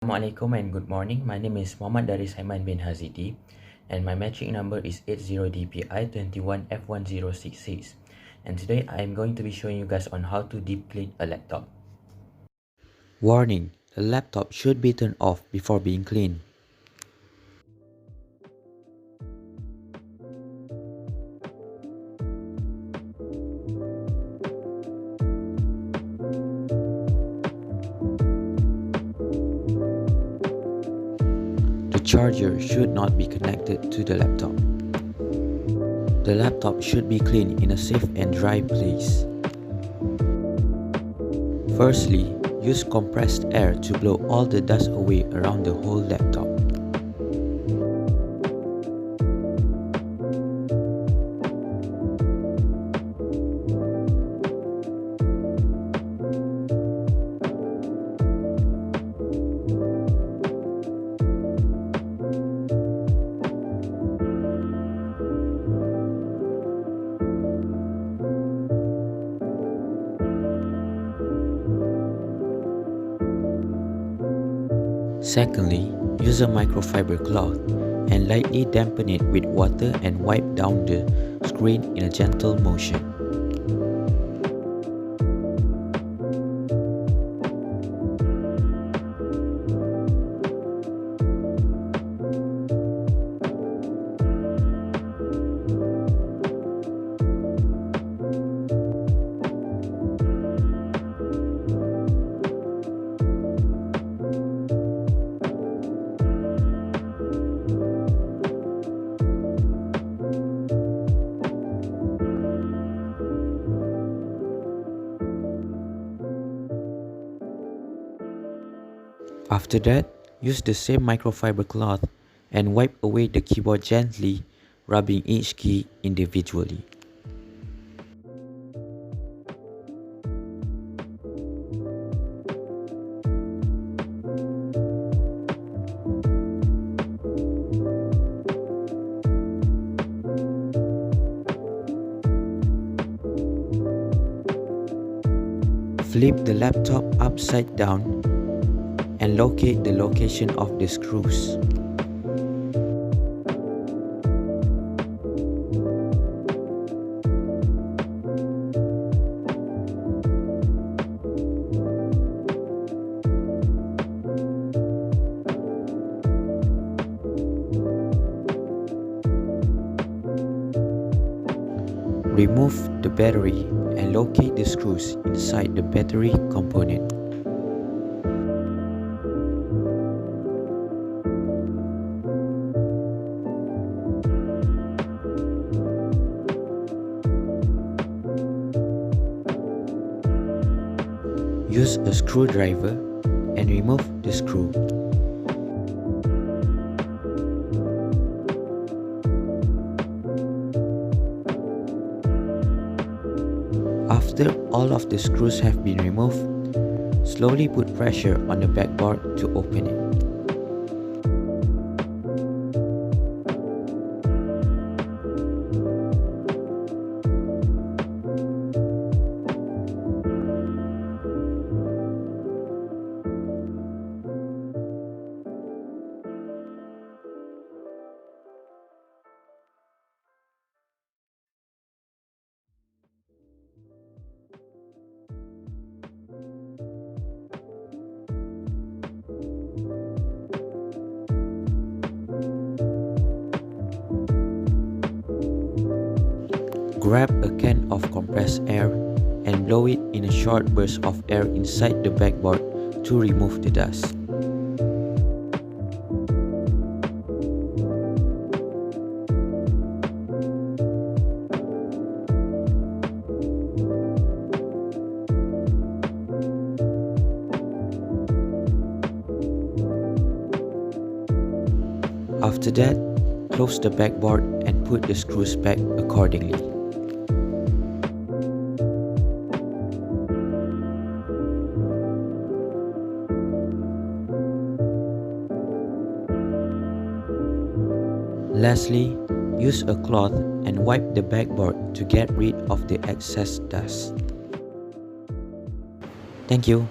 Assalamualaikum and good morning. My name is Muhammad DARIS HAIMAN bin HAZIDI and my metric number is 80DPI21F1066. And today I am going to be showing you guys on how to deep clean a laptop. Warning: the laptop should be turned off before being cleaned. The charger should not be connected to the laptop. The laptop should be cleaned in a safe and dry place. Firstly, use compressed air to blow all the dust away around the whole laptop. Secondly, use a microfiber cloth and lightly dampen it with water and wipe down the screen in a gentle motion. After that, use the same microfiber cloth and wipe away the keyboard gently, rubbing each key individually. Flip the laptop upside down and locate the location of the screws. Remove the battery and locate the screws inside the battery component. Use a screwdriver and remove the screw. After all of the screws have been removed, slowly put pressure on the backboard to open it. Grab a can of compressed air and blow it in a short burst of air inside the backboard to remove the dust. After that, close the backboard and put the screws back accordingly. Lastly, use a cloth and wipe the backboard to get rid of the excess dust. Thank you.